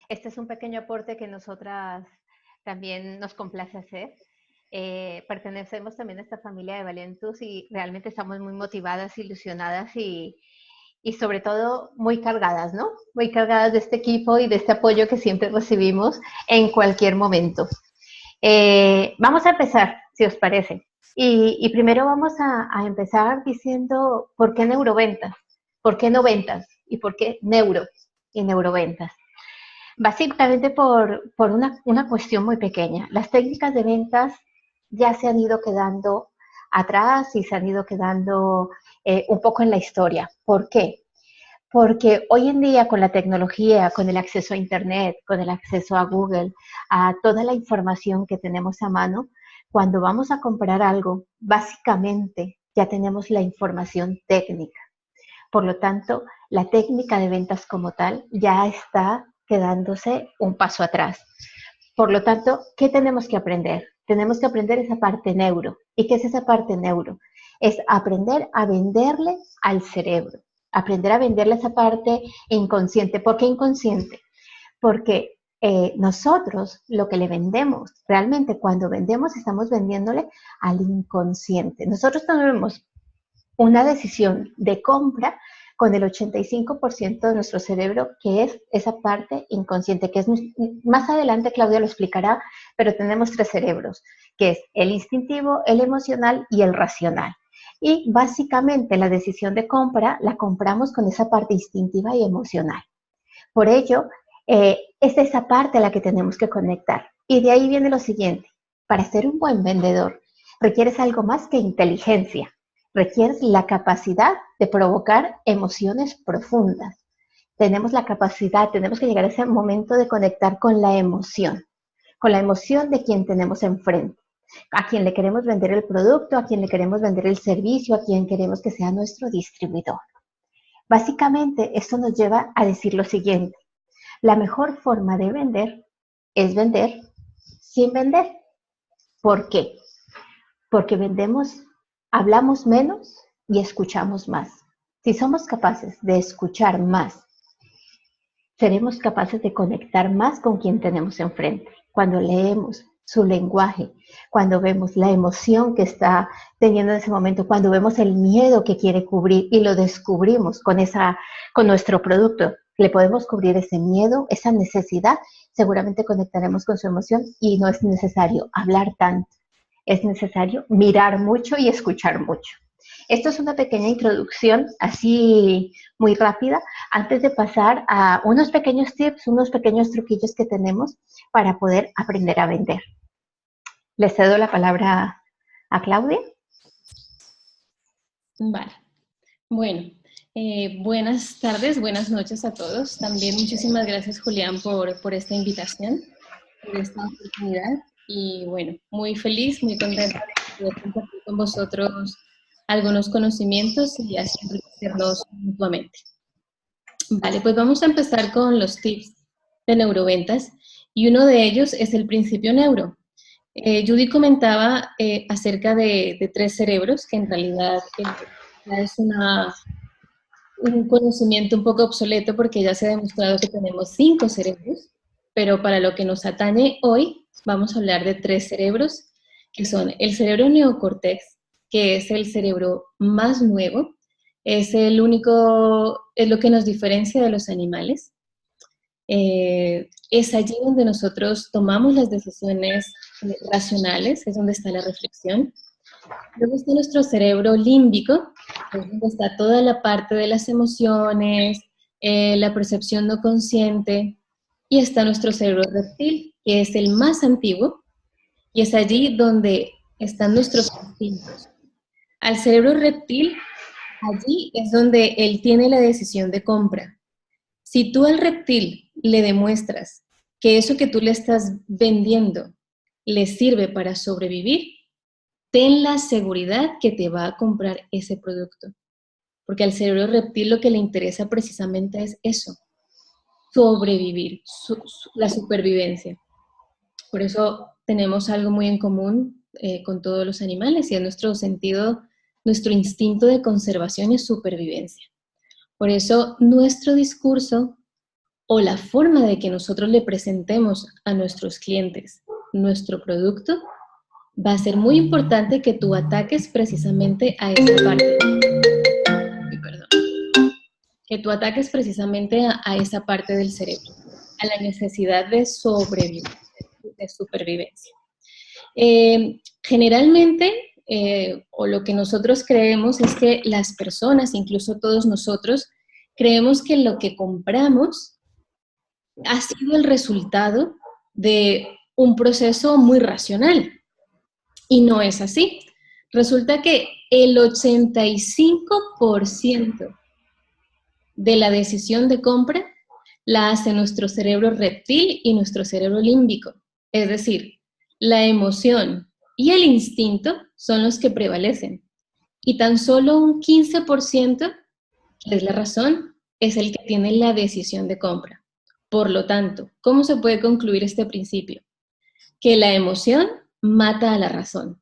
Este es un pequeño aporte que nosotras también nos complace hacer. Pertenecemos también a esta familia de Valentus y realmente estamos muy motivadas, ilusionadas y sobre todo muy cargadas, ¿no? Muy cargadas de este equipo y de este apoyo que siempre recibimos en cualquier momento. Vamos a empezar, si os parece. Y primero vamos a empezar diciendo por qué neuroventas, por qué no ventas y por qué neuro y neuroventas. Básicamente por una cuestión muy pequeña. Las técnicas de ventas ya se han ido quedando atrás y se han ido quedando un poco en la historia. ¿Por qué? Porque hoy en día con la tecnología, con el acceso a Internet, con el acceso a Google, a toda la información que tenemos a mano, cuando vamos a comprar algo, básicamente ya tenemos la información técnica. Por lo tanto, la técnica de ventas como tal ya está quedándose un paso atrás. Por lo tanto, ¿qué tenemos que aprender? Tenemos que aprender esa parte neuro. ¿Y qué es esa parte neuro? Es aprender a venderle al cerebro, aprender a venderle esa parte inconsciente. ¿Por qué inconsciente? Porque nosotros lo que le vendemos, realmente cuando vendemos estamos vendiéndole al inconsciente. Nosotros tenemos una decisión de compra con el 85% de nuestro cerebro, que es esa parte inconsciente, que es más adelante Claudia lo explicará, pero tenemos tres cerebros, que es el instintivo, el emocional y el racional. Y básicamente la decisión de compra la compramos con esa parte instintiva y emocional. Por ello, es esa parte a la que tenemos que conectar. Y de ahí viene lo siguiente, para ser un buen vendedor requieres algo más que inteligencia, requieres la capacidad de provocar emociones profundas. Tenemos la capacidad, tenemos que llegar a ese momento de conectar con la emoción de quien tenemos enfrente, a quien le queremos vender el producto, a quien le queremos vender el servicio, a quien queremos que sea nuestro distribuidor. Básicamente, esto nos lleva a decir lo siguiente, la mejor forma de vender es vender sin vender. ¿Por qué? Porque hablamos menos y escuchamos más. Si somos capaces de escuchar más, seremos capaces de conectar más con quien tenemos enfrente. Cuando leemos su lenguaje, cuando vemos la emoción que está teniendo en ese momento, cuando vemos el miedo que quiere cubrir y lo descubrimos con nuestro producto, le podemos cubrir ese miedo, esa necesidad, seguramente conectaremos con su emoción y no es necesario hablar tanto. Es necesario mirar mucho y escuchar mucho. Esto es una pequeña introducción, así muy rápida, antes de pasar a unos pequeños tips, unos pequeños truquillos que tenemos para poder aprender a vender. Le cedo la palabra a Claudia. Vale. Bueno, buenas tardes, buenas noches a todos. También muchísimas gracias, Julián, por esta invitación, por esta oportunidad. Y bueno, muy feliz, muy contenta de poder compartir con vosotros algunos conocimientos y así enriquecernos mutuamente. Vale, pues vamos a empezar con los tips de neuroventas y uno de ellos es el principio neuro. Judy comentaba acerca de tres cerebros, que en realidad es un conocimiento un poco obsoleto porque ya se ha demostrado que tenemos 5 cerebros, pero para lo que nos atañe hoy vamos a hablar de 3 cerebros, que son el cerebro neocortex, que es el cerebro más nuevo, es lo que nos diferencia de los animales. Es allí donde nosotros tomamos las decisiones racionales, es donde está la reflexión. Luego está nuestro cerebro límbico, que es donde está toda la parte de las emociones, la percepción no consciente, y está nuestro cerebro reptil, que es el más antiguo, y es allí donde están nuestros instintos. Al cerebro reptil, allí es donde él tiene la decisión de compra. Si tú al reptil le demuestras que eso que tú le estás vendiendo le sirve para sobrevivir, ten la seguridad que te va a comprar ese producto. Porque al cerebro reptil lo que le interesa precisamente es eso, sobrevivir, la supervivencia. Por eso tenemos algo muy en común con todos los animales y es nuestro instinto de conservación y supervivencia. Por eso nuestro discurso o la forma de que nosotros le presentemos a nuestros clientes nuestro producto, va a ser muy importante que tú ataques precisamente a esa parte. Perdón. Que tú ataques precisamente a esa parte del cerebro, a la necesidad de sobrevivir, de supervivencia. Generalmente, o lo que nosotros creemos es que las personas, incluso todos nosotros, creemos que lo que compramos ha sido el resultado de un proceso muy racional. Y no es así. Resulta que el 85% de la decisión de compra la hace nuestro cerebro reptil y nuestro cerebro límbico. Es decir, la emoción y el instinto son los que prevalecen. Y tan solo un 15%, que es la razón, es el que tiene la decisión de compra. Por lo tanto, ¿cómo se puede concluir este principio? Que la emoción mata a la razón.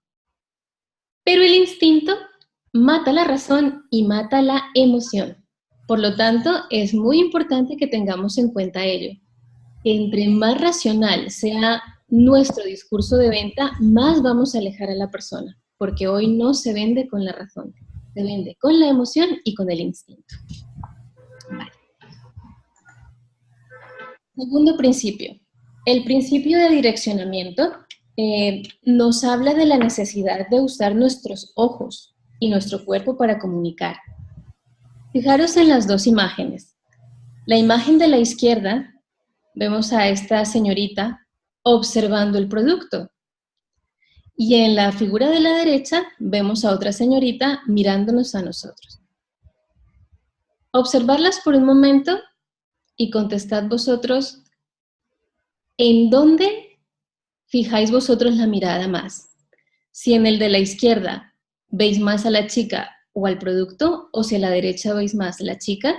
Pero el instinto mata la razón y mata la emoción. Por lo tanto, es muy importante que tengamos en cuenta ello. Entre más racional sea nuestro discurso de venta, más vamos a alejar a la persona, porque hoy no se vende con la razón, se vende con la emoción y con el instinto. Vale. Segundo principio. El principio de direccionamiento nos habla de la necesidad de usar nuestros ojos y nuestro cuerpo para comunicar. Fijaros en las dos imágenes. La imagen de la izquierda, vemos a esta señorita observando el producto. Y en la figura de la derecha, vemos a otra señorita mirándonos a nosotros. Observarlas por un momento y contestad vosotros, ¿en dónde fijáis vosotros la mirada más? Si en el de la izquierda veis más a la chica o al producto, o si a la derecha veis más la chica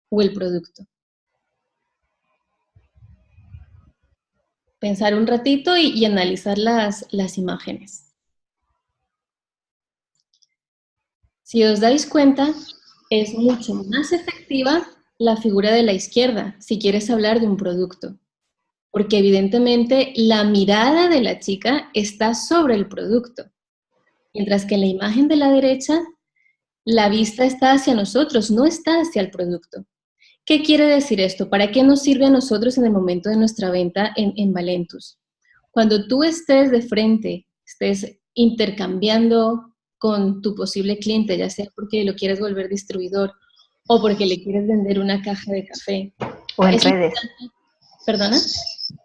o el producto. Pensar un ratito y analizar las imágenes. Si os dais cuenta, es mucho más efectiva la figura de la izquierda si quieres hablar de un producto. Porque evidentemente la mirada de la chica está sobre el producto. Mientras que en la imagen de la derecha, la vista está hacia nosotros, no está hacia el producto. ¿Qué quiere decir esto? ¿Para qué nos sirve a nosotros en el momento de nuestra venta en Valentus? Cuando tú estés de frente, estés intercambiando con tu posible cliente, ya sea porque lo quieres volver distribuidor o porque le quieres vender una caja de café. O en redes. ¿Perdona?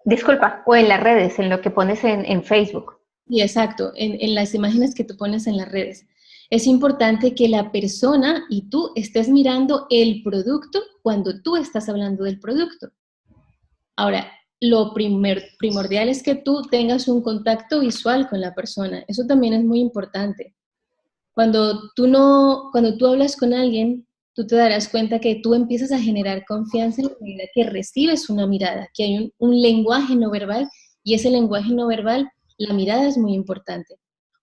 Disculpa, o en las redes, en lo que pones en Facebook. Sí, exacto, en las imágenes que tú pones en las redes. Es importante que la persona y tú estés mirando el producto cuando tú estás hablando del producto. Ahora, lo primordial es que tú tengas un contacto visual con la persona. Eso también es muy importante. Cuando tú hablas con alguien, tú te darás cuenta que tú empiezas a generar confianza en la medida que recibes una mirada, que hay un lenguaje no verbal, y ese lenguaje no verbal, la mirada es muy importante.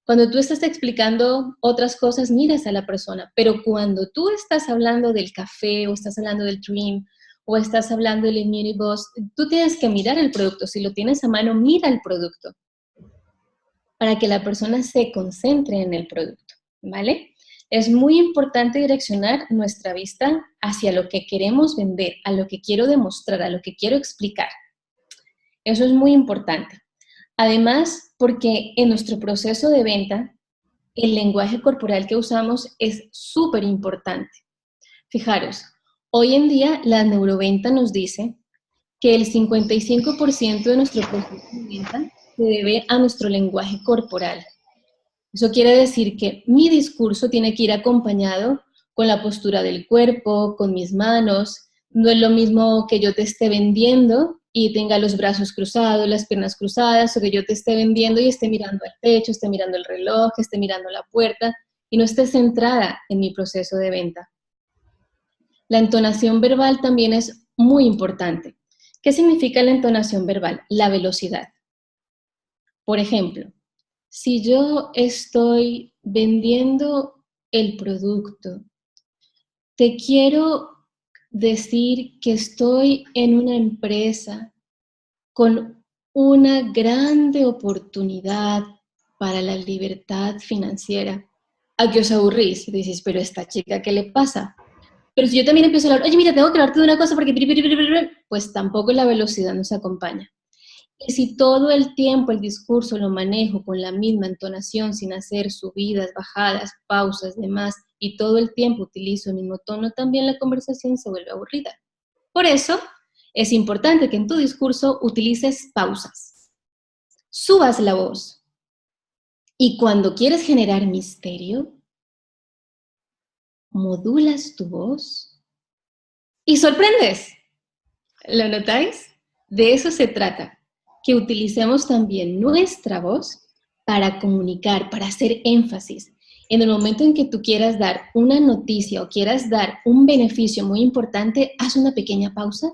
Cuando tú estás explicando otras cosas, miras a la persona, pero cuando tú estás hablando del café, o estás hablando del dream, o estás hablando del Immunity Boss, tú tienes que mirar el producto. Si lo tienes a mano, mira el producto, para que la persona se concentre en el producto, ¿vale? Es muy importante direccionar nuestra vista hacia lo que queremos vender, a lo que quiero demostrar, a lo que quiero explicar. Eso es muy importante. Además, porque en nuestro proceso de venta, el lenguaje corporal que usamos es súper importante. Fijaros, hoy en día la neuroventa nos dice que el 55% de nuestro proceso de venta se debe a nuestro lenguaje corporal. Eso quiere decir que mi discurso tiene que ir acompañado con la postura del cuerpo, con mis manos. No es lo mismo que yo te esté vendiendo y tenga los brazos cruzados, las piernas cruzadas, o que yo te esté vendiendo y esté mirando al techo, esté mirando el reloj, esté mirando la puerta y no esté centrada en mi proceso de venta. La entonación verbal también es muy importante. ¿Qué significa la entonación verbal? La velocidad. Por ejemplo, si yo estoy vendiendo el producto, te quiero decir que estoy en una empresa con una grande oportunidad para la libertad financiera, a que os aburrís y dices, pero esta chica, ¿qué le pasa? Pero si yo también empiezo a hablar, oye, mira, tengo que hablarte de una cosa porque... pues tampoco la velocidad nos acompaña. Y si todo el tiempo el discurso lo manejo con la misma entonación, sin hacer subidas, bajadas, pausas, demás, y todo el tiempo utilizo el mismo tono, también la conversación se vuelve aburrida. Por eso, es importante que en tu discurso utilices pausas, subas la voz, y cuando quieres generar misterio, modulas tu voz y sorprendes. ¿Lo notáis? De eso se trata, que utilicemos también nuestra voz para comunicar, para hacer énfasis. En el momento en que tú quieras dar una noticia o quieras dar un beneficio muy importante, haz una pequeña pausa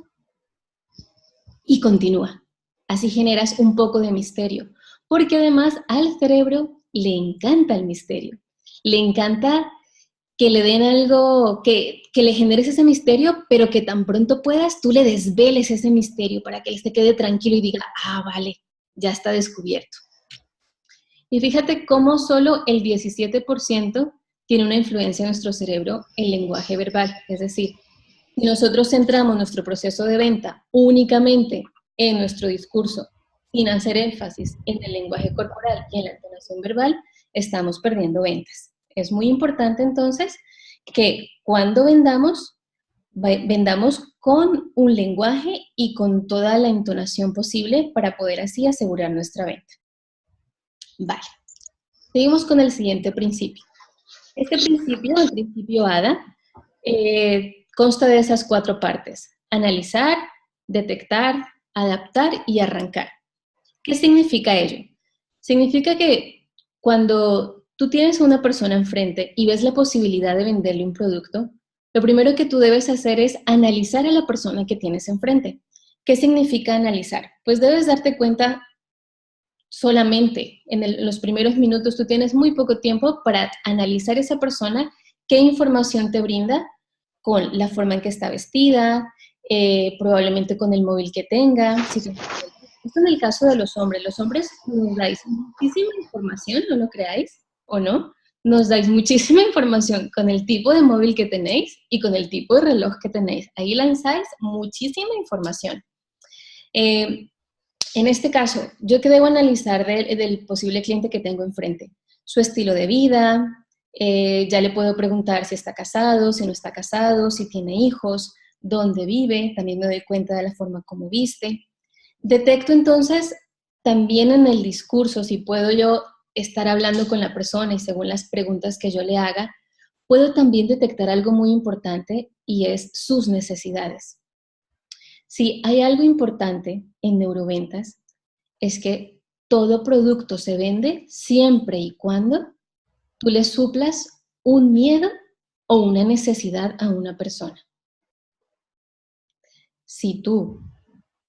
y continúa. Así generas un poco de misterio, porque además al cerebro le encanta el misterio, le encanta que le den algo, que le generes ese misterio, pero que tan pronto puedas, tú le desveles ese misterio para que él se quede tranquilo y diga, ah, vale, ya está descubierto. Y fíjate cómo solo el 17% tiene una influencia en nuestro cerebro el lenguaje verbal. Es decir, si nosotros centramos nuestro proceso de venta únicamente en nuestro discurso, sin hacer énfasis en el lenguaje corporal y en la entonación verbal, estamos perdiendo ventas. Es muy importante entonces que cuando vendamos con un lenguaje y con toda la entonación posible para poder así asegurar nuestra venta. Vale, seguimos con el siguiente principio. Este principio, el principio ADA, consta de esas 4 partes: analizar, detectar, adaptar y arrancar. ¿Qué significa ello? Significa que cuando tú tienes a una persona enfrente y ves la posibilidad de venderle un producto, lo primero que tú debes hacer es analizar a la persona que tienes enfrente. ¿Qué significa analizar? Pues debes darte cuenta solamente en los primeros minutos, tú tienes muy poco tiempo para analizar a esa persona, qué información te brinda con la forma en que está vestida, probablemente con el móvil que tenga. Esto en el caso de los hombres nos dais muchísima información, no lo creáis, ¿o no? Nos dais muchísima información con el tipo de móvil que tenéis y con el tipo de reloj que tenéis. Ahí lanzáis muchísima información. En este caso, ¿yo qué debo analizar del posible cliente que tengo enfrente? Su estilo de vida, ya le puedo preguntar si está casado, si no está casado, si tiene hijos, dónde vive, también me doy cuenta de la forma como viste. Detecto entonces también en el discurso, si puedo yo estar hablando con la persona y según las preguntas que yo le haga, puedo también detectar algo muy importante y es sus necesidades. Si hay algo importante en neuroventas, es que todo producto se vende siempre y cuando tú le suplas un miedo o una necesidad a una persona. Si tú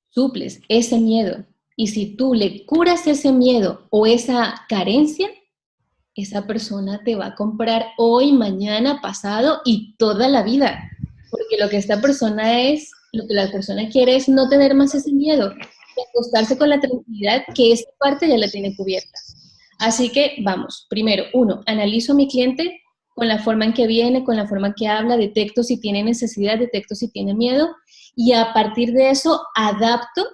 suples ese miedo y si tú le curas ese miedo o esa carencia, esa persona te va a comprar hoy, mañana, pasado y toda la vida. Porque lo que la persona quiere es no tener más ese miedo y acostarse con la tranquilidad que esa parte ya la tiene cubierta. Así que vamos, primero, 1, analizo a mi cliente con la forma en que viene, con la forma en que habla, detecto si tiene necesidad, detecto si tiene miedo y a partir de eso adapto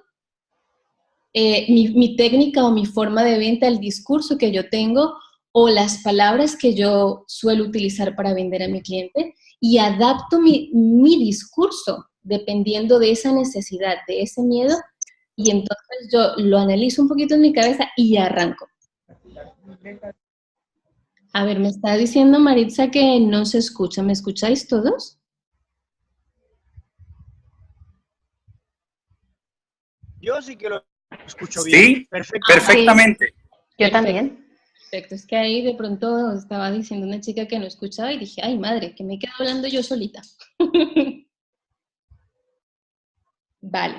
mi técnica o mi forma de venta, el discurso que yo tengo o las palabras que yo suelo utilizar para vender a mi cliente y adapto mi discurso dependiendo de esa necesidad, de ese miedo, y entonces yo lo analizo un poquito en mi cabeza y arranco. A ver, me está diciendo Maritza que no se escucha. ¿Me escucháis todos? Yo sí que lo escucho bien. Sí, perfectamente. Sí, yo también. Perfecto, es que ahí de pronto estaba diciendo una chica que no escuchaba y dije, ay madre, que me quedo hablando yo solita. Vale,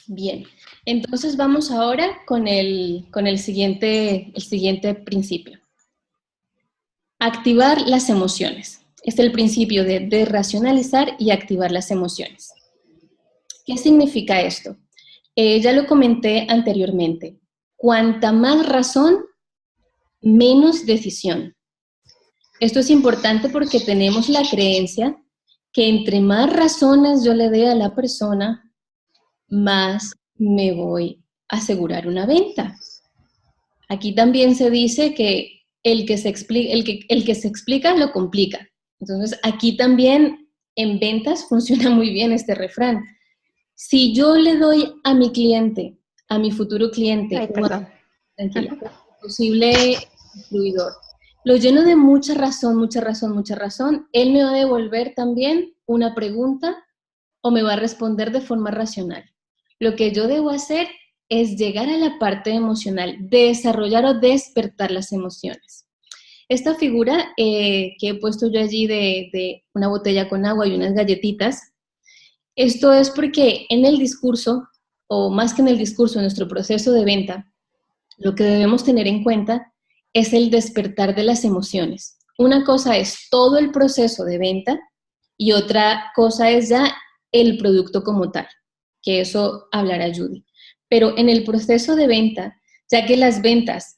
bien. Entonces vamos ahora con el siguiente principio. Activar las emociones. Es el principio de desracionalizar y activar las emociones. ¿Qué significa esto? Ya lo comenté anteriormente. Cuanta más razón, menos decisión. Esto es importante porque tenemos la creencia que entre más razones yo le dé a la persona, más me voy a asegurar una venta. Aquí también se dice que el que se explica lo complica. Entonces, aquí también en ventas funciona muy bien este refrán. Si yo le doy a mi cliente, a mi futuro cliente, Ay, perdón. tranquila, posible distribuidor, lo lleno de mucha razón, mucha razón, mucha razón, él me va a devolver también una pregunta o me va a responder de forma racional. Lo que yo debo hacer es llegar a la parte emocional, desarrollar o despertar las emociones. Esta figura que he puesto yo allí de una botella con agua y unas galletitas, esto es porque en el discurso, o más que en el discurso, en nuestro proceso de venta, lo que debemos tener en cuenta es el despertar de las emociones. Una cosa es todo el proceso de venta y otra cosa es ya el producto como tal, que eso hablará Judy. Pero en el proceso de venta, ya que las ventas,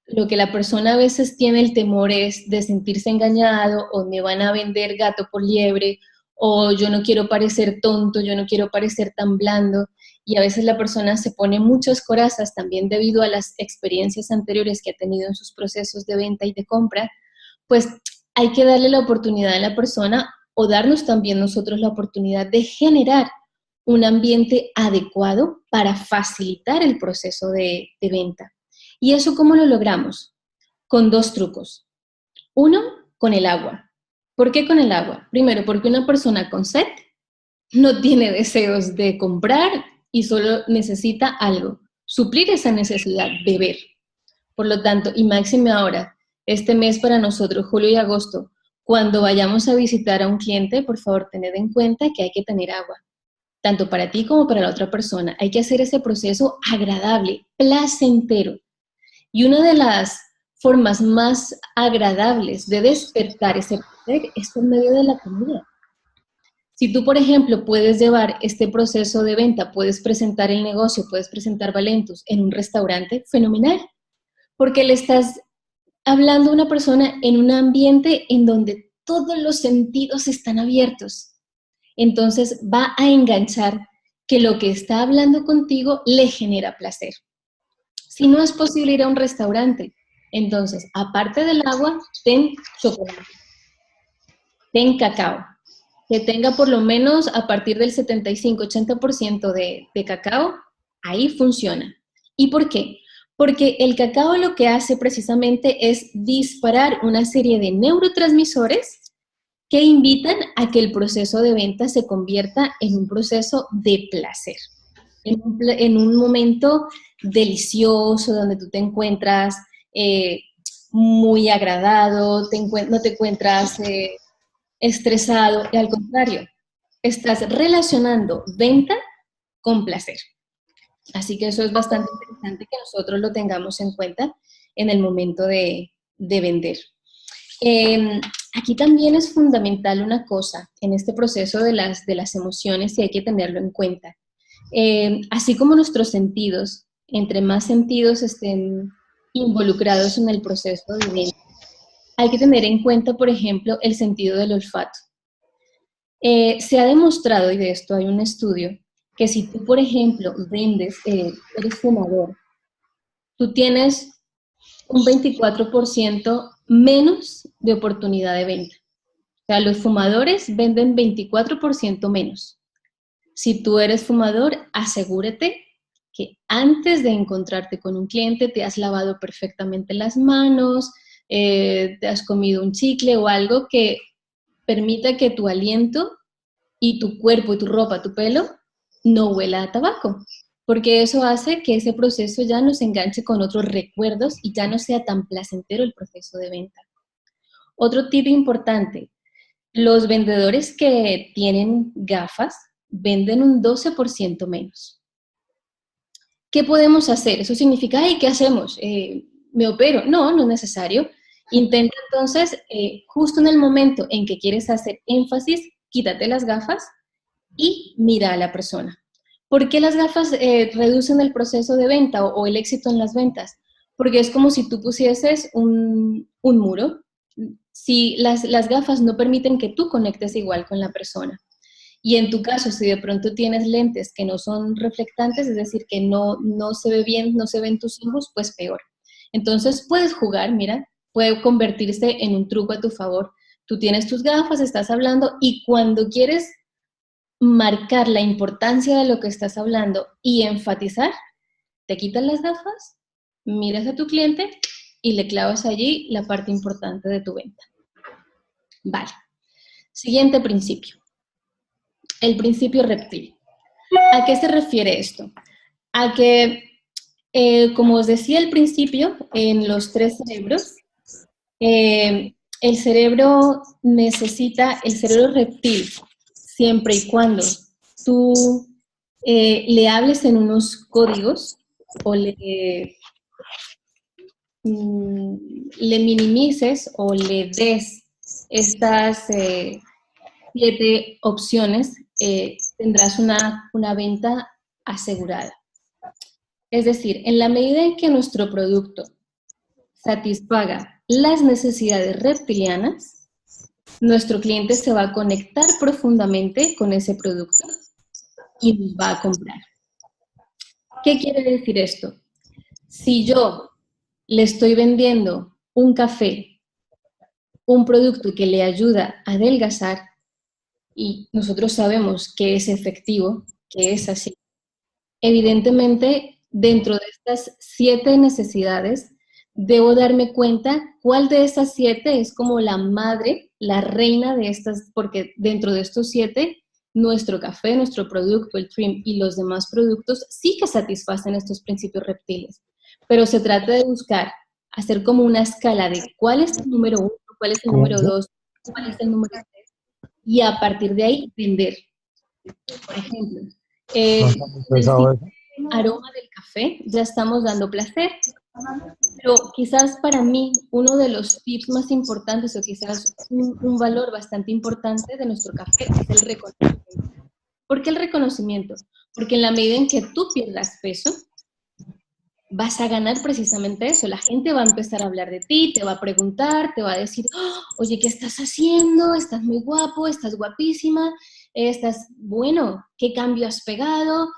lo que la persona a veces tiene el temor es de sentirse engañado o me van a vender gato por liebre o yo no quiero parecer tonto, yo no quiero parecer tan blando y a veces la persona se pone muchas corazas también debido a las experiencias anteriores que ha tenido en sus procesos de venta y de compra, pues hay que darle la oportunidad a la persona o darnos también nosotros la oportunidad de generar un ambiente adecuado para facilitar el proceso de venta. ¿Y eso cómo lo logramos? Con dos trucos. Uno, con el agua. ¿Por qué con el agua? Primero, porque una persona con sed no tiene deseos de comprar y solo necesita algo, suplir esa necesidad, beber. Por lo tanto, y máxime ahora, este mes para nosotros, julio y agosto, cuando vayamos a visitar a un cliente, por favor, tened en cuenta que hay que tener agua, tanto para ti como para la otra persona. Hay que hacer ese proceso agradable, placentero. Y una de las formas más agradables de despertar ese placer es por medio de la comida. Si tú, por ejemplo, puedes llevar este proceso de venta, puedes presentar el negocio, puedes presentar Valentus en un restaurante, fenomenal, porque le estás hablando a una persona en un ambiente en donde todos los sentidos están abiertos. Entonces va a enganchar que lo que está hablando contigo le genera placer. Si no es posible ir a un restaurante, entonces, aparte del agua, ten chocolate, ten cacao, que tenga por lo menos a partir del 75-80% de cacao, ahí funciona. ¿Y por qué? Porque el cacao lo que hace precisamente es disparar una serie de neurotransmisores que invitan a que el proceso de venta se convierta en un proceso de placer, en un momento delicioso donde tú te encuentras muy agradado, no te encuentras estresado, y al contrario, estás relacionando venta con placer. Así que eso es bastante interesante que nosotros lo tengamos en cuenta en el momento de vender. Aquí también es fundamental una cosa en este proceso de las emociones y hay que tenerlo en cuenta. Así como nuestros sentidos, entre más sentidos estén involucrados en el proceso de venta, hay que tener en cuenta, por ejemplo, el sentido del olfato. Se ha demostrado, y de esto hay un estudio, que si tú, por ejemplo, vendes, eres fumador, tú tienes un 24% menos de oportunidad de venta. O sea, los fumadores venden 24% menos. Si tú eres fumador, asegúrate que antes de encontrarte con un cliente te has lavado perfectamente las manos, te has comido un chicle o algo que permita que tu aliento y tu cuerpo y tu ropa, tu pelo, no huela a tabaco, porque eso hace que ese proceso ya no se enganche con otros recuerdos y ya no sea tan placentero el proceso de venta. Otro tip importante, los vendedores que tienen gafas venden un 12% menos. ¿Qué podemos hacer? Eso significa, ay, ¿qué hacemos? ¿Me opero? No, no es necesario. Intenta entonces, justo en el momento en que quieres hacer énfasis, quítate las gafas y mira a la persona. ¿Por qué las gafas reducen el proceso de venta o el éxito en las ventas? Porque es como si tú pusieses un muro. Si las gafas no permiten que tú conectes igual con la persona. Y en tu caso, si de pronto tienes lentes que no son reflectantes, es decir, que no se ve bien, no se ven tus ojos, pues peor. Entonces puedes jugar, mira, puede convertirse en un truco a tu favor. Tú tienes tus gafas, estás hablando y cuando quieres marcar la importancia de lo que estás hablando y enfatizar, te quitas las gafas, miras a tu cliente y le clavas allí la parte importante de tu venta. Vale. Siguiente principio. El principio reptil. ¿A qué se refiere esto? A que, como os decía al principio, en los 3 cerebros, el cerebro reptil, siempre y cuando tú le hables en unos códigos o le minimices o le des estas 7 opciones, tendrás una venta asegurada. Es decir, en la medida en que nuestro producto satisfaga las necesidades reptilianas, nuestro cliente se va a conectar profundamente con ese producto y nos va a comprar. ¿Qué quiere decir esto? Si yo le estoy vendiendo un café, un producto que le ayuda a adelgazar, y nosotros sabemos que es efectivo, que es así, evidentemente, dentro de estas 7 necesidades, debo darme cuenta cuál de estas 7 es como la madre, la reina de estas, porque dentro de estos 7, nuestro café, nuestro producto, el trim y los demás productos sí que satisfacen estos principios reptiles. Pero se trata de buscar, hacer como una escala de cuál es el número 1, cuál es el número 2, cuál es el número 3, y a partir de ahí vender. Por ejemplo, el aroma del café, ya estamos dando placer, pero quizás para mí uno de los tips más importantes o quizás un valor bastante importante de nuestro café es el reconocimiento. ¿Por qué el reconocimiento? Porque en la medida en que tú pierdas peso, vas a ganar precisamente eso. La gente va a empezar a hablar de ti, te va a preguntar, te va a decir, oh, oye, ¿qué estás haciendo? Estás muy guapo, estás guapísima, estás, bueno, ¿qué cambio has pegado?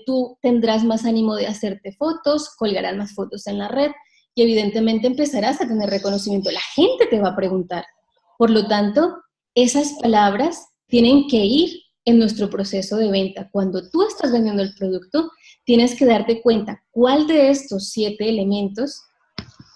Tú tendrás más ánimo de hacerte fotos, colgarás más fotos en la red y evidentemente empezarás a tener reconocimiento. La gente te va a preguntar. Por lo tanto, esas palabras tienen que ir en nuestro proceso de venta. Cuando tú estás vendiendo el producto, tienes que darte cuenta cuál de estos 7 elementos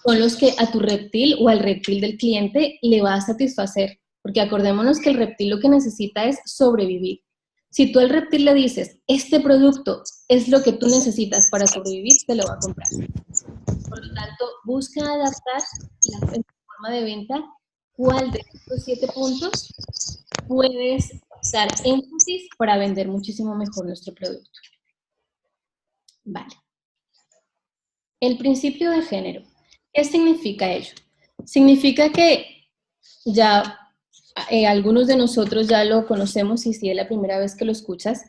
son los que a tu reptil o al reptil del cliente le va a satisfacer. Porque acordémonos que el reptil lo que necesita es sobrevivir. Si tú al reptil le dices, este producto es lo que tú necesitas para sobrevivir, te lo va a comprar. Por lo tanto, busca adaptar la forma de venta, cuál de estos 7 puntos puedes dar énfasis para vender muchísimo mejor nuestro producto. Vale. El principio de género. ¿Qué significa ello? Significa que ya algunos de nosotros ya lo conocemos y si es la primera vez que lo escuchas,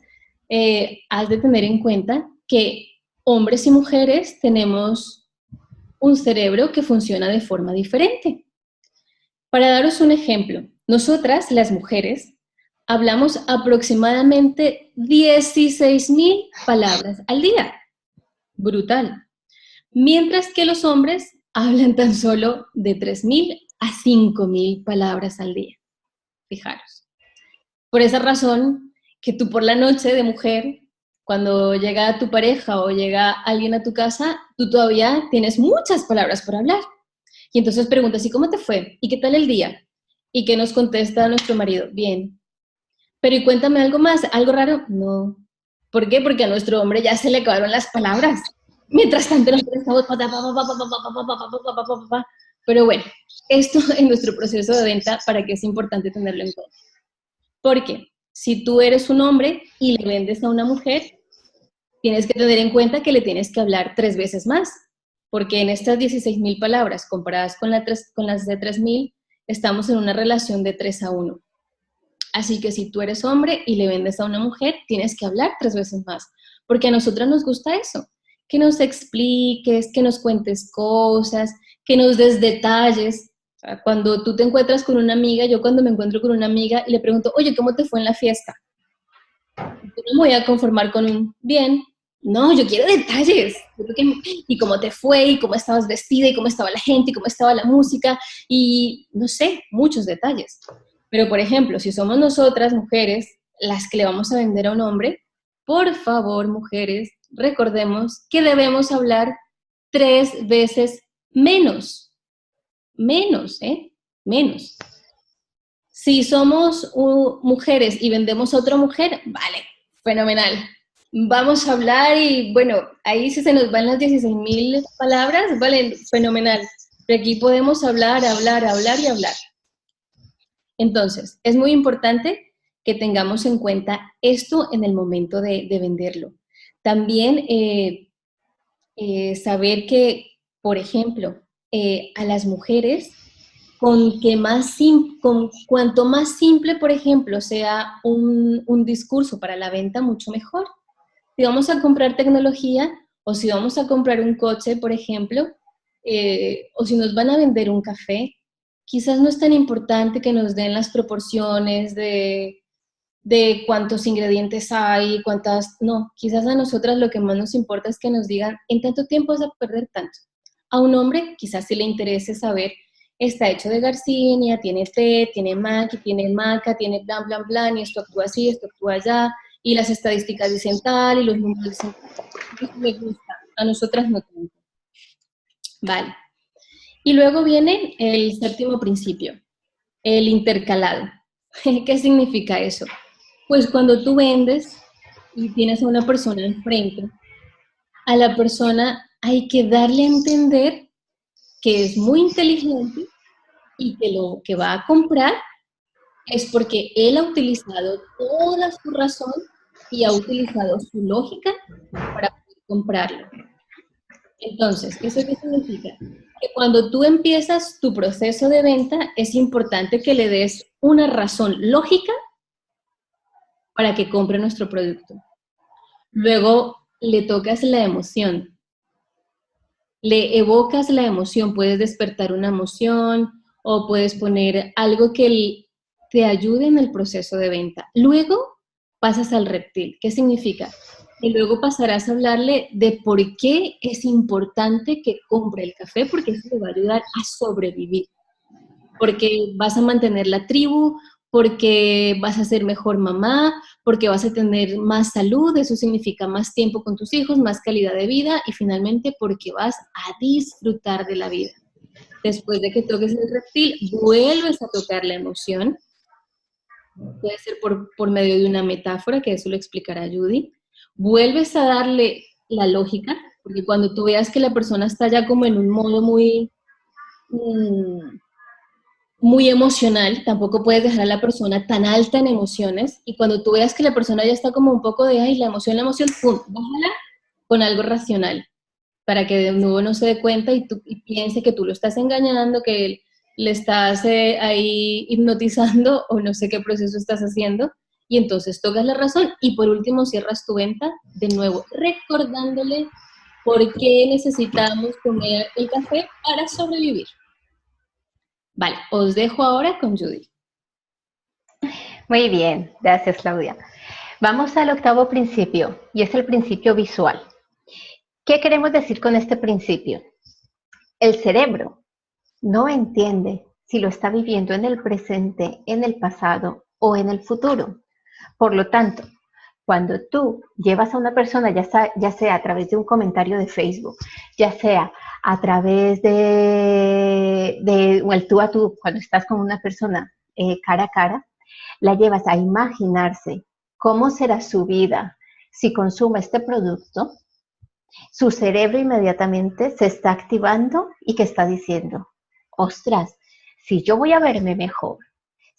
has de tener en cuenta que hombres y mujeres tenemos un cerebro que funciona de forma diferente. Para daros un ejemplo, nosotras, las mujeres, hablamos aproximadamente 16,000 palabras al día. Brutal. Mientras que los hombres hablan tan solo de 3,000 a 5,000 palabras al día. Fijaros. Por esa razón que tú por la noche de mujer, cuando llega tu pareja o llega alguien a tu casa, tú todavía tienes muchas palabras por hablar. Y entonces preguntas, ¿y cómo te fue? ¿Y qué tal el día? ¿Y qué nos contesta nuestro marido? Bien. Pero ¿y cuéntame algo más? ¿Algo raro? No. ¿Por qué? Porque a nuestro hombre ya se le acabaron las palabras. Mientras tanto nosotros estamos... Pero bueno, esto en nuestro proceso de venta, ¿para qué es importante tenerlo en cuenta? Porque si tú eres un hombre y le vendes a una mujer, tienes que tener en cuenta que le tienes que hablar 3 veces más. porque en estas 16.000 palabras, comparadas con las de 3.000, estamos en una relación de 3:1. Así que si tú eres hombre y le vendes a una mujer, tienes que hablar 3 veces más, porque a nosotras nos gusta eso, que nos expliques, que nos cuentes cosas, que nos des detalles. O sea, cuando tú te encuentras con una amiga, yo cuando me encuentro con una amiga y le pregunto, oye, ¿cómo te fue en la fiesta? Yo no me voy a conformar con un bien. No, yo quiero detalles. Y cómo te fue, y cómo estabas vestida, y cómo estaba la gente, y cómo estaba la música, y no sé, muchos detalles. Pero, por ejemplo, si somos nosotras, mujeres, las que le vamos a vender a un hombre, por favor, mujeres, recordemos que debemos hablar 3 veces menos. Menos, ¿eh? Menos. Si somos mujeres y vendemos a otra mujer, vale, fenomenal. Vamos a hablar y, bueno, ahí si se nos van las 16.000 palabras, vale, fenomenal. Pero aquí podemos hablar, hablar, hablar y hablar. Entonces, es muy importante que tengamos en cuenta esto en el momento de venderlo. También saber que, por ejemplo, a las mujeres, con cuanto más simple, por ejemplo, sea un discurso para la venta, mucho mejor. Si vamos a comprar tecnología o si vamos a comprar un coche, por ejemplo, o si nos van a vender un café, quizás no es tan importante que nos den las proporciones de cuántos ingredientes hay, no, quizás a nosotras lo que más nos importa es que nos digan, en tanto tiempo vas a perder tanto. A un hombre quizás sí le interese saber, está hecho de Garcinia, tiene té, tiene maqui, tiene maca, tiene blan, blan, blan, y esto actúa así, esto actúa allá, y las estadísticas dicen tal, y los números dicen tal. Eso me gusta, a nosotras no tanto. Vale. Y luego viene el 7º principio, el intercalado. ¿Qué significa eso? Pues cuando tú vendes y tienes a una persona enfrente, a la persona hay que darle a entender que es muy inteligente y que lo que va a comprar es porque él ha utilizado toda su razón y ha utilizado su lógica para poder comprarlo. Entonces, ¿eso qué significa? Que cuando tú empiezas tu proceso de venta, es importante que le des una razón lógica para que compre nuestro producto. Luego le tocas la emoción, le evocas la emoción, puedes despertar una emoción o puedes poner algo que te ayude en el proceso de venta. Luego pasas al reptil. ¿Qué significa? Y luego pasarás a hablarle de por qué es importante que compre el café, porque eso le va a ayudar a sobrevivir. Porque vas a mantener la tribu, porque vas a ser mejor mamá, porque vas a tener más salud, eso significa más tiempo con tus hijos, más calidad de vida y finalmente porque vas a disfrutar de la vida. Después de que toques el reptil, vuelves a tocar la emoción. Puede ser por medio de una metáfora, que eso lo explicará Judy. Vuelves a darle la lógica, porque cuando tú veas que la persona está ya como en un modo muy emocional, tampoco puedes dejar a la persona tan alta en emociones, y cuando tú veas que la persona ya está como un poco de, ay, la emoción, pum, bájala con algo racional, para que de nuevo no se dé cuenta y piense que tú lo estás engañando, que le estás ahí hipnotizando o no sé qué proceso estás haciendo, y entonces tocas la razón y por último cierras tu venta, de nuevo, recordándole por qué necesitamos comer el café para sobrevivir. Vale, os dejo ahora con Judy. Muy bien, gracias Claudia. Vamos al 8º principio y es el principio visual. ¿Qué queremos decir con este principio? El cerebro no entiende si lo está viviendo en el presente, en el pasado o en el futuro. Por lo tanto, cuando tú llevas a una persona, ya sea a través de un comentario de Facebook, ya sea a través de el tú a tú, cuando estás con una persona cara a cara, la llevas a imaginarse cómo será su vida si consume este producto, su cerebro inmediatamente se está activando y que está diciendo, ostras, si yo voy a verme mejor,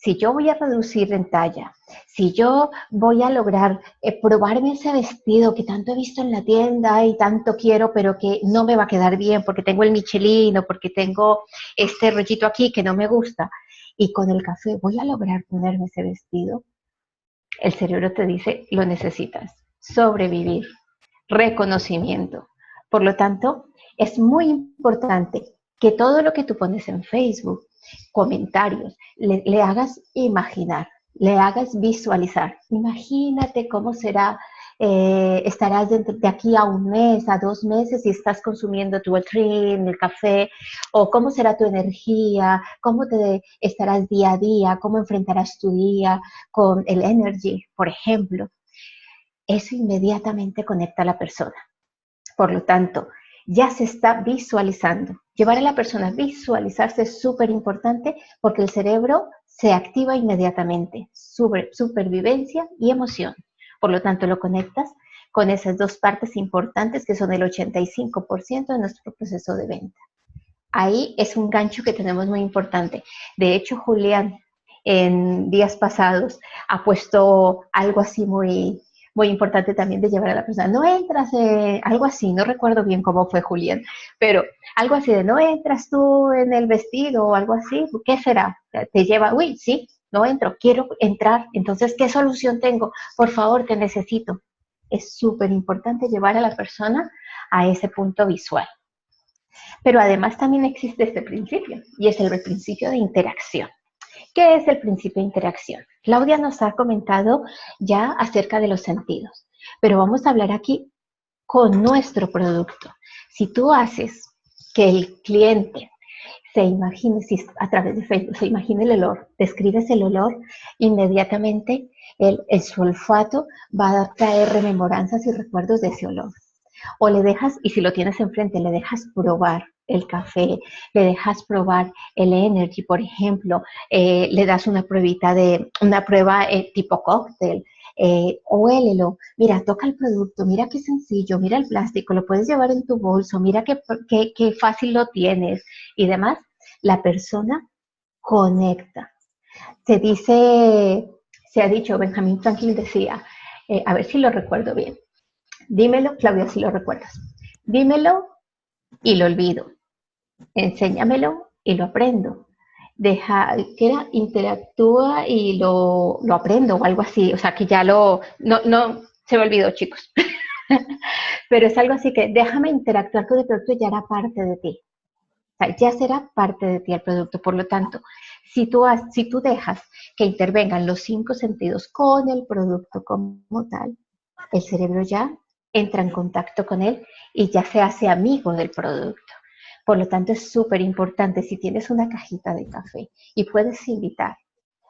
si yo voy a reducir en talla, si yo voy a lograr probarme ese vestido que tanto he visto en la tienda y tanto quiero, pero que no me va a quedar bien porque tengo el Michelin o porque tengo este rollito aquí que no me gusta, y con el café voy a lograr ponerme ese vestido, el cerebro te dice, lo necesitas, sobrevivir, reconocimiento. Por lo tanto, es muy importante que todo lo que tú pones en Facebook, comentarios, le hagas imaginar, le hagas visualizar. Imagínate cómo será, estarás de aquí a un mes, a 2 meses, si estás consumiendo tu Trin, el café, o cómo será tu energía, cómo te estarás día a día, cómo enfrentarás tu día con el energy, por ejemplo. Eso inmediatamente conecta a la persona. Por lo tanto, ya se está visualizando. Llevar a la persona a visualizarse es súper importante porque el cerebro se activa inmediatamente. Supervivencia y emoción. Por lo tanto, lo conectas con esas dos partes importantes que son el 85% de nuestro proceso de venta. Ahí es un gancho que tenemos muy importante. De hecho, Julián, en días pasados, ha puesto algo así muy importante también de llevar a la persona. No entras, algo así, no recuerdo bien cómo fue Julián, pero algo así de no entras tú en el vestido o algo así, ¿qué será? Te lleva, uy, sí, no entro, quiero entrar, entonces, ¿qué solución tengo? Por favor, te necesito. Es súper importante llevar a la persona a ese punto visual. Pero además también existe este principio, y es el principio de interacción. ¿Qué es el principio de interacción? Claudia nos ha comentado ya acerca de los sentidos, pero vamos a hablar aquí con nuestro producto. Si tú haces que el cliente se imagine, si a través de Facebook, se imagine el olor, describes el olor, inmediatamente su olfato va a traer rememoranzas y recuerdos de ese olor. O le dejas, y si lo tienes enfrente, le dejas probar el café, le dejas probar el energy, por ejemplo, le das una prueba tipo cóctel, huélelo, mira, toca el producto, mira qué sencillo, mira el plástico, lo puedes llevar en tu bolso, mira qué fácil lo tienes y demás. La persona conecta. Se ha dicho, Benjamin Franklin decía, a ver si lo recuerdo bien, dímelo, Claudia, si lo recuerdas, dímelo y lo olvido, enséñamelo y lo aprendo. Que era interactúa y lo aprendo o algo así, o sea que ya no, se me olvidó, chicos. Pero es algo así que déjame interactuar con el producto y ya hará parte de ti. O sea, ya será parte de ti el producto. Por lo tanto, si tú dejas que intervengan los 5 sentidos con el producto como tal, el cerebro ya entra en contacto con él y ya se hace amigo del producto. Por lo tanto, es súper importante si tienes una cajita de café y puedes invitar.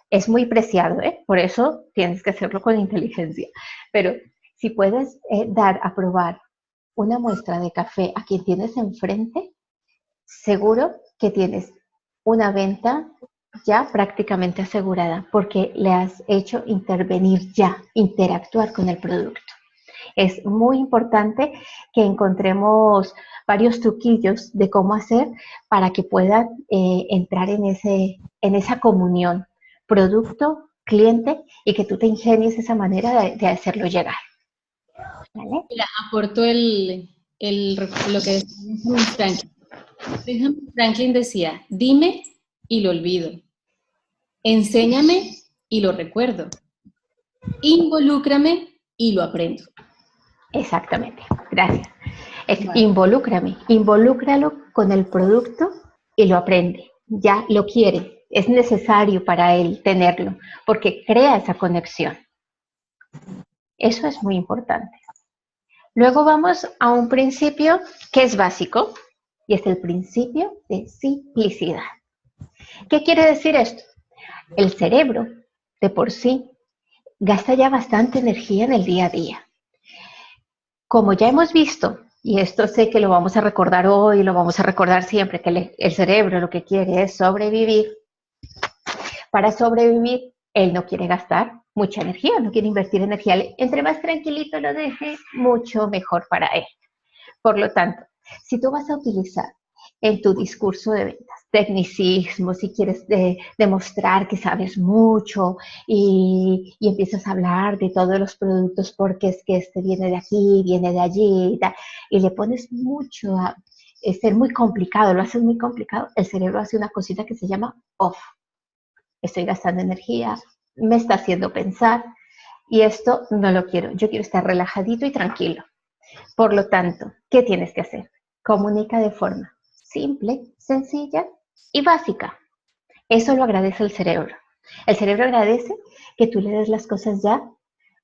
Es muy preciado, por eso tienes que hacerlo con inteligencia. Pero si puedes dar a probar una muestra de café a quien tienes enfrente, seguro que tienes una venta ya prácticamente asegurada porque le has hecho intervenir ya, interactuar con el producto. Es muy importante que encontremos varios truquillos de cómo hacer para que puedan entrar en esa comunión producto, cliente y que tú te ingenies esa manera de hacerlo llegar. ¿Vale? Mira, aporto lo que decía Benjamin Franklin. Benjamin Franklin decía, dime y lo olvido. Enséñame y lo recuerdo. Involúcrame y lo aprendo. Exactamente, gracias. Involúcrame, involúcralo con el producto y lo aprende, ya lo quiere, es necesario para él tenerlo, porque crea esa conexión. Eso es muy importante. Luego vamos a un principio que es básico, y es el principio de simplicidad. ¿Qué quiere decir esto? El cerebro, de por sí, gasta ya bastante energía en el día a día. Como ya hemos visto, y esto sé que lo vamos a recordar hoy, lo vamos a recordar siempre, que el cerebro lo que quiere es sobrevivir. Para sobrevivir, él no quiere gastar mucha energía, no quiere invertir energía. Entre más tranquilito lo deje, mucho mejor para él. Por lo tanto, si tú vas a utilizar en tu discurso de ventas. Tecnicismo, si quieres demostrar que sabes mucho y empiezas a hablar de todos los productos porque es que este viene de aquí, viene de allí y le pones mucho a ser muy complicado, lo haces muy complicado, el cerebro hace una cosita que se llama off. Estoy gastando energía, me está haciendo pensar y esto no lo quiero. Yo quiero estar relajadito y tranquilo. Por lo tanto, ¿qué tienes que hacer? Comunica de forma simple, sencilla y básica. Eso lo agradece el cerebro. El cerebro agradece que tú le des las cosas ya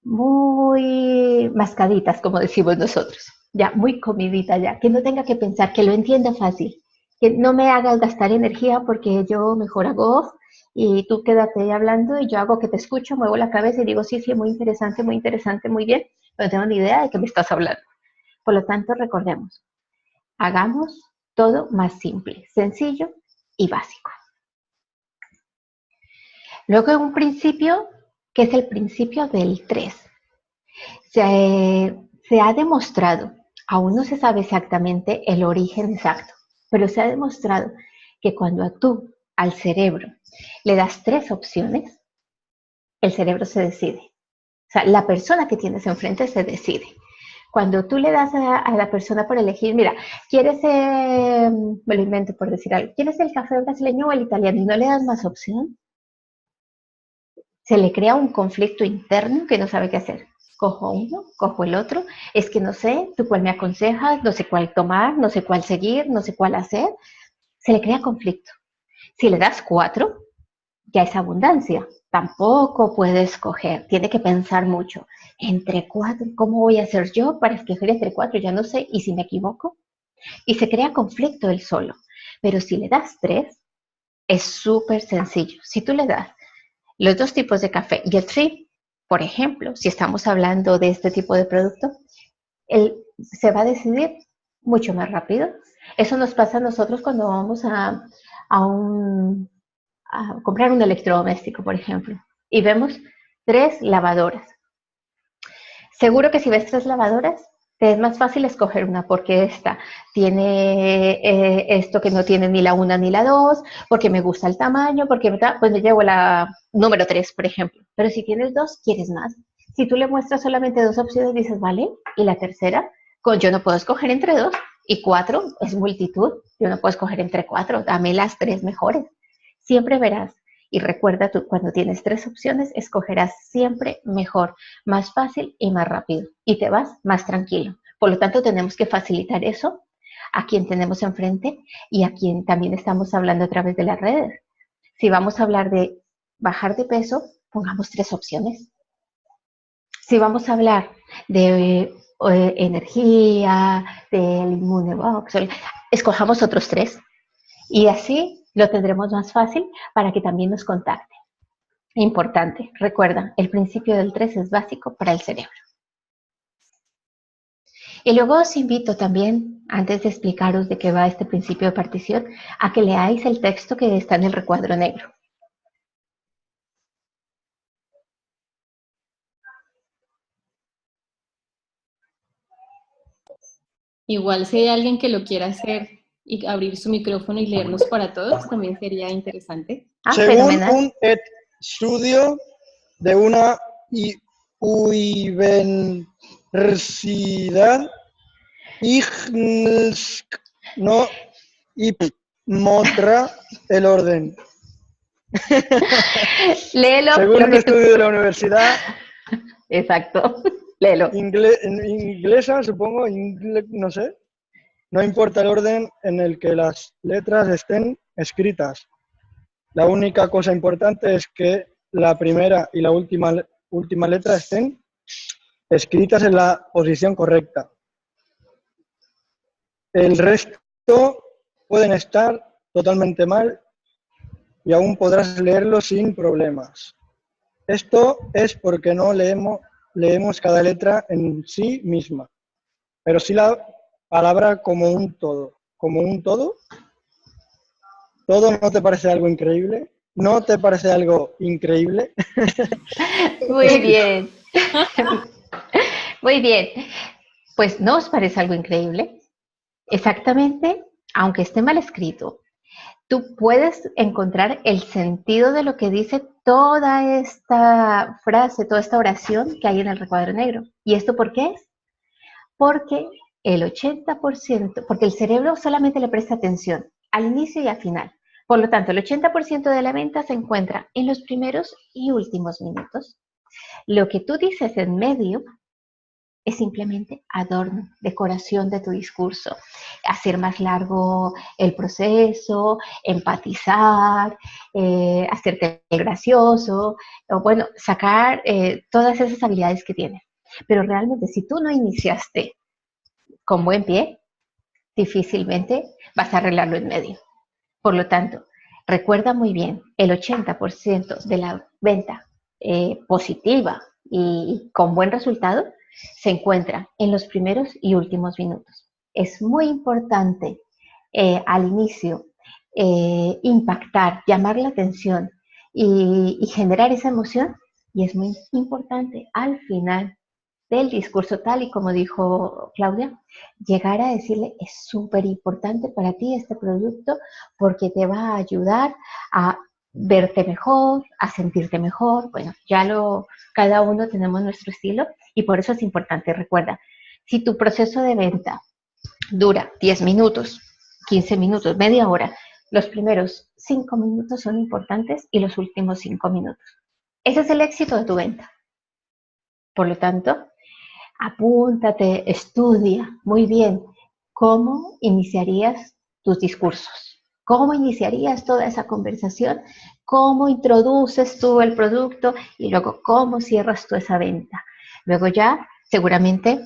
muy mascaditas, como decimos nosotros, ya muy comidita ya, que no tenga que pensar, que lo entienda fácil, que no me hagas gastar energía porque yo mejor hago off y tú quédate ahí hablando y yo hago que te escucho, muevo la cabeza y digo, sí, sí, muy interesante, muy bien, pero no tengo ni idea de qué me estás hablando. Por lo tanto, recordemos, hagamos todo más simple, sencillo y básico. Luego un principio que es el principio del 3. Se ha demostrado, aún no se sabe exactamente el origen exacto, pero se ha demostrado que cuando tú al cerebro le das 3 opciones, el cerebro se decide. O sea, la persona que tienes enfrente se decide. Cuando tú le das a la persona por elegir, mira, ¿quieres, me lo invento por decir algo, ¿quieres el café brasileño o el italiano? Y no le das más opción, se le crea un conflicto interno que no sabe qué hacer. Cojo uno, cojo el otro, es que no sé, tú cuál me aconsejas, no sé cuál tomar, no sé cuál seguir, no sé cuál hacer. Se le crea conflicto. Si le das 4, ya es abundancia. Tampoco puede escoger, tiene que pensar mucho. Entre 4, ¿cómo voy a hacer yo para escoger entre 4? Ya no sé, ¿y si me equivoco? Y se crea conflicto él solo. Pero si le das 3, es súper sencillo. Si tú le das los 2 tipos de café y el trip, por ejemplo, si estamos hablando de este tipo de producto, él se va a decidir mucho más rápido. Eso nos pasa a nosotros cuando vamos a comprar un electrodoméstico, por ejemplo, y vemos 3 lavadoras. Seguro que si ves 3 lavadoras, te es más fácil escoger una porque esta tiene esto que no tiene ni la 1 ni la 2, porque me gusta el tamaño, porque pues me llevo la número 3, por ejemplo. Pero si tienes 2, quieres más. Si tú le muestras solamente 2 opciones, dices, vale, y la tercera, yo no puedo escoger entre 2, y 4 es multitud, yo no puedo escoger entre 4, dame las 3 mejores. Siempre verás. Y recuerda, tú cuando tienes 3 opciones, escogerás siempre mejor, más fácil y más rápido. Y te vas más tranquilo. Por lo tanto, tenemos que facilitar eso a quien tenemos enfrente y a quien también estamos hablando a través de las redes. Si vamos a hablar de bajar de peso, pongamos 3 opciones. Si vamos a hablar de energía, del Immunebox, escojamos otros 3. Y así lo tendremos más fácil para que también nos contacte. Importante, recuerda, el principio del 3 es básico para el cerebro. Y luego os invito también, antes de explicaros de qué va este principio de partición, a que leáis el texto que está en el recuadro negro. Igual si hay alguien que lo quiera hacer y abrir su micrófono y leernos para todos, también sería interesante. Según Fenomenal. un estudio de una universidad, no mostrará el orden. Léelo. Según un estudio de la universidad. Exacto, léelo. Inglesa, supongo, no sé. No importa el orden en el que las letras estén escritas. La única cosa importante es que la primera y la última letra estén escritas en la posición correcta. El resto pueden estar totalmente mal y aún podrás leerlo sin problemas. Esto es porque no leemos cada letra en sí misma, pero sí la palabra como un todo. ¿Como un todo? ¿Todo no te parece algo increíble? ¿No te parece algo increíble? Muy bien. Muy bien. Pues, ¿no os parece algo increíble? Exactamente aunque esté mal escrito, tú puedes encontrar el sentido de lo que dice toda esta frase, toda esta oración que hay en el recuadro negro. ¿Y esto por qué es? Porque el 80%, porque el cerebro solamente le presta atención al inicio y al final. Por lo tanto, el 80% de la venta se encuentra en los primeros y últimos minutos. Lo que tú dices en medio es simplemente adorno, decoración de tu discurso, hacer más largo el proceso, empatizar, hacerte gracioso, o bueno, sacar todas esas habilidades que tienes. Pero realmente, si tú no iniciaste con buen pie, difícilmente vas a arreglarlo en medio. Por lo tanto, recuerda muy bien, el 80% de la venta positiva y con buen resultado se encuentra en los primeros y últimos minutos. Es muy importante al inicio impactar, llamar la atención y generar esa emoción, y es muy importante al final del discurso, tal y como dijo Claudia, llegar a decirle: es súper importante para ti este producto porque te va a ayudar a verte mejor, a sentirte mejor. Bueno, cada uno tenemos nuestro estilo y por eso es importante. Recuerda, si tu proceso de venta dura 10 minutos, 15 minutos, media hora, los primeros 5 minutos son importantes y los últimos 5 minutos. Ese es el éxito de tu venta. Por lo tanto, apúntate, estudia muy bien cómo iniciarías tus discursos, cómo iniciarías toda esa conversación, cómo introduces tú el producto y luego cómo cierras tú esa venta. Luego ya seguramente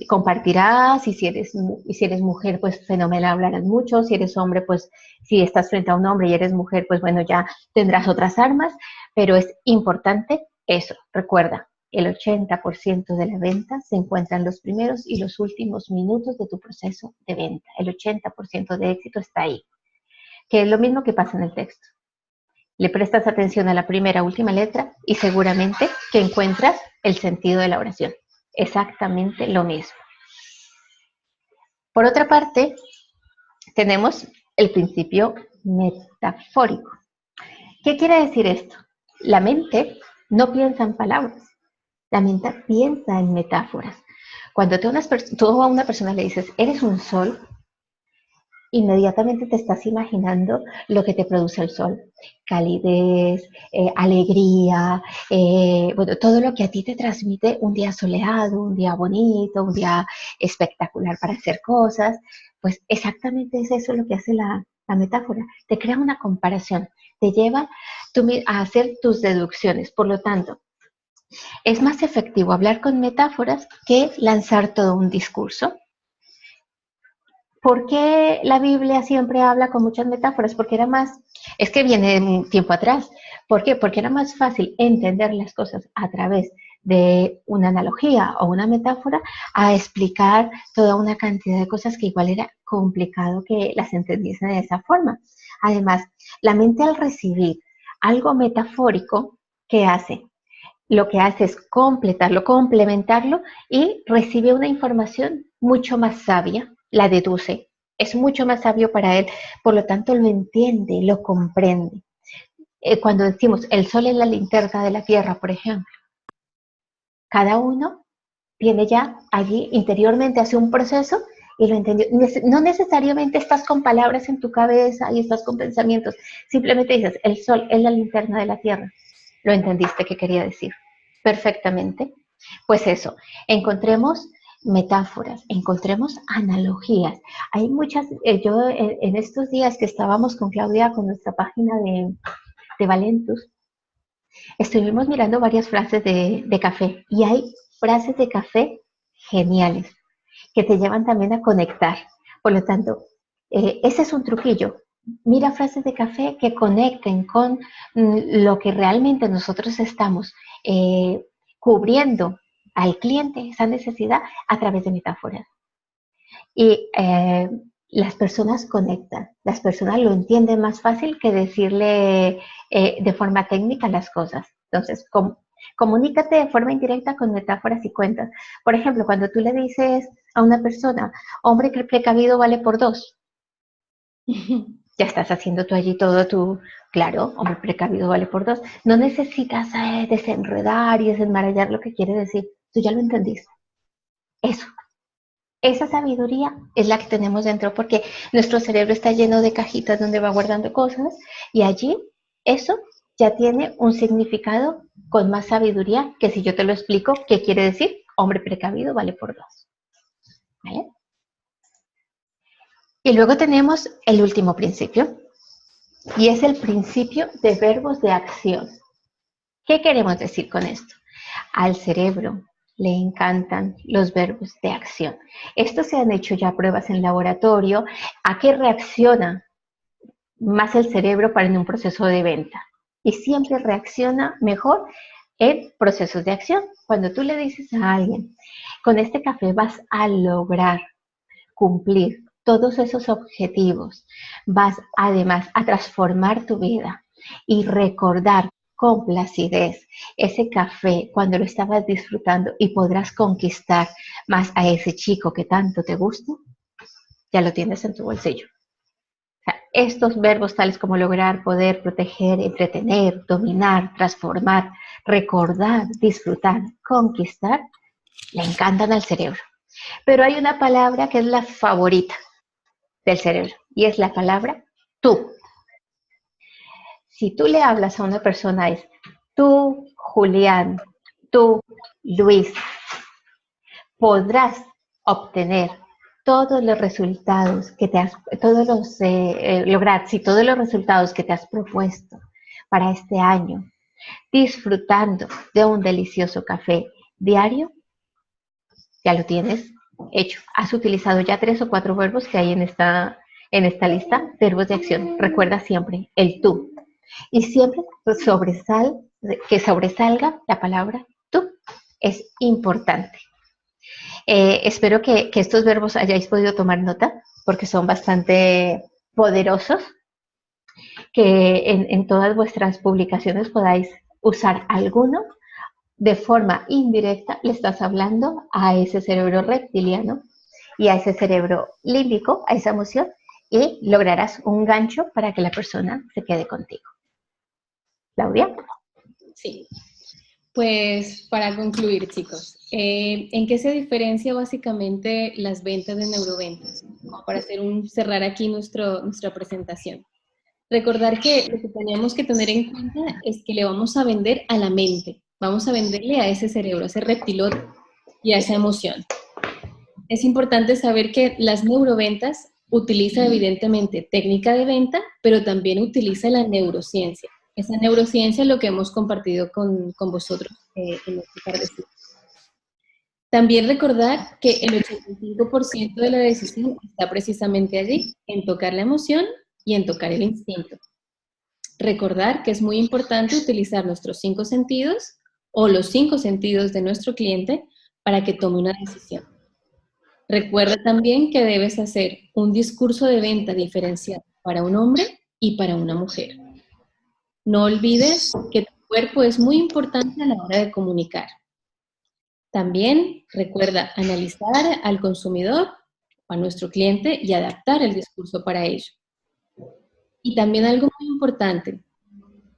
compartirás, y si eres mujer, pues fenomenal, hablarás mucho. Si eres hombre, pues si estás frente a un hombre y eres mujer, pues bueno, ya tendrás otras armas, pero es importante eso. Recuerda, el 80% de la venta se encuentra en los primeros y los últimos minutos de tu proceso de venta. El 80% de éxito está ahí, que es lo mismo que pasa en el texto. Le prestas atención a la primera, última letra y seguramente que encuentras el sentido de la oración. Exactamente lo mismo. Por otra parte, tenemos el principio metafórico. ¿Qué quiere decir esto? La mente no piensa en palabras. La mente piensa en metáforas. Cuando tú a una persona le dices: eres un sol, inmediatamente te estás imaginando lo que te produce el sol. Calidez, alegría, bueno, todo lo que a ti te transmite un día soleado, un día bonito, un día espectacular para hacer cosas. Pues exactamente es eso lo que hace la metáfora. Te crea una comparación, te lleva a hacer tus deducciones. Por lo tanto, es más efectivo hablar con metáforas que lanzar todo un discurso. ¿Por qué la Biblia siempre habla con muchas metáforas? Porque es que viene un tiempo atrás. ¿Por qué? Porque era más fácil entender las cosas a través de una analogía o una metáfora a explicar toda una cantidad de cosas que igual era complicado que las entendiesen de esa forma. Además, la mente, al recibir algo metafórico, ¿qué hace? Lo que hace es completarlo, complementarlo, y recibe una información mucho más sabia, la deduce, es mucho más sabio para él, por lo tanto lo entiende, lo comprende. Cuando decimos el sol es la linterna de la tierra, por ejemplo, cada uno tiene ya allí interiormente, hace un proceso y lo entendió. No necesariamente estás con palabras en tu cabeza y estás con pensamientos, simplemente dices: el sol es la linterna de la tierra. Lo entendiste qué quería decir perfectamente. Pues eso, encontremos metáforas, encontremos analogías. Hay muchas, yo en estos días que estábamos con Claudia con nuestra página de Valentus, estuvimos mirando varias frases de café, y hay frases de café geniales que te llevan también a conectar. Por lo tanto, ese es un truquillo. Mira frases de café que conecten con lo que realmente nosotros estamos cubriendo al cliente, esa necesidad, a través de metáforas. Y las personas conectan, las personas lo entienden más fácil que decirle de forma técnica las cosas. Entonces, comunícate de forma indirecta con metáforas y cuentas. Por ejemplo, cuando tú le dices a una persona: hombre precavido vale por dos, Ya estás haciendo tú allí todo tu, claro, hombre precavido vale por dos. No necesitas desenredar y desenmarañar lo que quiere decir. Tú ya lo entendiste. Eso. Esa sabiduría es la que tenemos dentro porque nuestro cerebro está lleno de cajitas donde va guardando cosas y allí eso ya tiene un significado con más sabiduría que si yo te lo explico, ¿qué quiere decir? Hombre precavido vale por dos. ¿Vale? Y luego tenemos el último principio y es el principio de verbos de acción. ¿Qué queremos decir con esto? Al cerebro le encantan los verbos de acción. Estos se han hecho ya pruebas en laboratorio. ¿A qué reacciona más el cerebro para en un proceso de venta? Y siempre reacciona mejor en procesos de acción. Cuando tú le dices a alguien, con este café vas a lograr cumplir todos esos objetivos, vas además a transformar tu vida y recordar con placidez ese café cuando lo estabas disfrutando y podrás conquistar más a ese chico que tanto te gusta, ya lo tienes en tu bolsillo. O sea, estos verbos tales como lograr, poder, proteger, entretener, dominar, transformar, recordar, disfrutar, conquistar, le encantan al cerebro. Pero hay una palabra que es la favorita del cerebro y es la palabra tú. Si tú le hablas a una persona es tú, Julián, tú, Luis, podrás obtener todos los resultados que te has, lograr, si todos los resultados que te has propuesto para este año, disfrutando de un delicioso café diario, ya lo tienes hecho. Has utilizado ya 3 o 4 verbos que hay en esta lista, verbos de acción. Recuerda siempre el tú. Y siempre que sobresalga la palabra tú. Es importante. Espero que estos verbos hayáis podido tomar nota porque son bastante poderosos, que en todas vuestras publicaciones podáis usar alguno. De forma indirecta le estás hablando a ese cerebro reptiliano y a ese cerebro límbico, a esa emoción, y lograrás un gancho para que la persona se quede contigo. Claudia. Sí. Pues para concluir, chicos, ¿en qué se diferencia básicamente las ventas de neuroventas? Como para cerrar aquí nuestra presentación. Recordar que lo que tenemos que tener en cuenta es que le vamos a vender a la mente, vamos a venderle a ese cerebro, a ese reptiloide y a esa emoción. Es importante saber que las neuroventas utiliza evidentemente técnica de venta, pero también utiliza la neurociencia. Esa neurociencia es lo que hemos compartido con vosotros en este par de sitios. También recordar que el 85% de la decisión está precisamente allí, en tocar la emoción y en tocar el instinto. Recordar que es muy importante utilizar nuestros 5 sentidos o los 5 sentidos de nuestro cliente para que tome una decisión. Recuerda también que debes hacer un discurso de venta diferenciado para un hombre y para una mujer. No olvides que tu cuerpo es muy importante a la hora de comunicar. También recuerda analizar al consumidor, a nuestro cliente y adaptar el discurso para ello. Y también algo muy importante,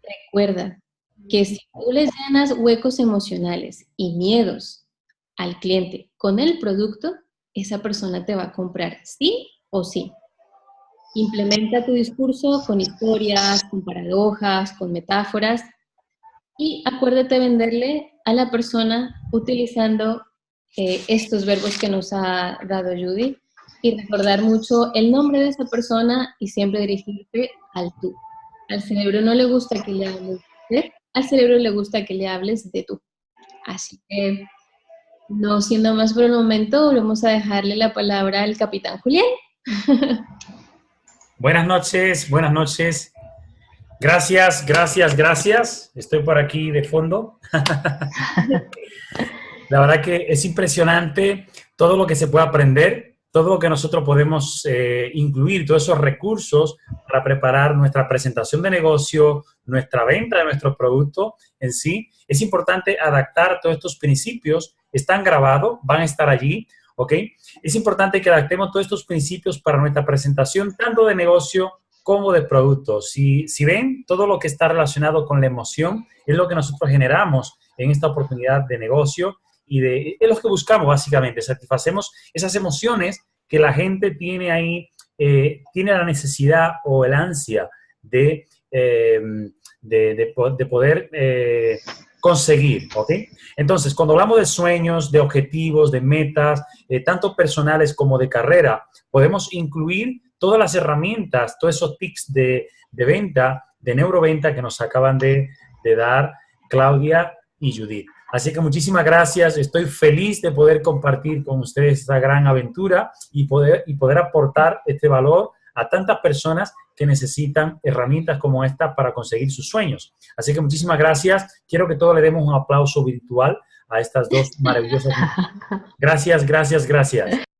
recuerda que si tú le llenas huecos emocionales y miedos al cliente con el producto, esa persona te va a comprar sí o sí. Implementa tu discurso con historias, con paradojas, con metáforas y acuérdate venderle a la persona utilizando estos verbos que nos ha dado Judy y recordar mucho el nombre de esa persona y siempre dirigirte al tú. Al cerebro no le gusta que le hables de, al cerebro le gusta que le hables de tú. Así que, no siendo más por el momento, vamos a dejarle la palabra al capitán Julián. Buenas noches, buenas noches. Gracias, gracias, gracias. Estoy por aquí de fondo. La verdad que es impresionante todo lo que se puede aprender, todo lo que nosotros podemos incluir, todos esos recursos para preparar nuestra presentación de negocio, nuestra venta de nuestros productos en sí. Es importante adaptar todos estos principios. Están grabados, van a estar allí. ¿ok? Es importante que adaptemos todos estos principios para nuestra presentación, tanto de negocio como de producto. Si ven, todo lo que está relacionado con la emoción es lo que nosotros generamos en esta oportunidad de negocio y es lo que buscamos básicamente, satisfacemos esas emociones que la gente tiene ahí, tiene la necesidad o el ansia de poder conseguir, ¿ok? Entonces, cuando hablamos de sueños, de objetivos, de metas, tanto personales como de carrera, podemos incluir todas las herramientas, todos esos tips de venta, de neuroventa que nos acaban de dar Claudia y Judith. Así que muchísimas gracias. Estoy feliz de poder compartir con ustedes esta gran aventura y poder aportar este valor a tantas personas que necesitan herramientas como esta para conseguir sus sueños. Así que muchísimas gracias. Quiero que todos le demos un aplauso virtual a estas dos maravillosas. Gracias, gracias, gracias.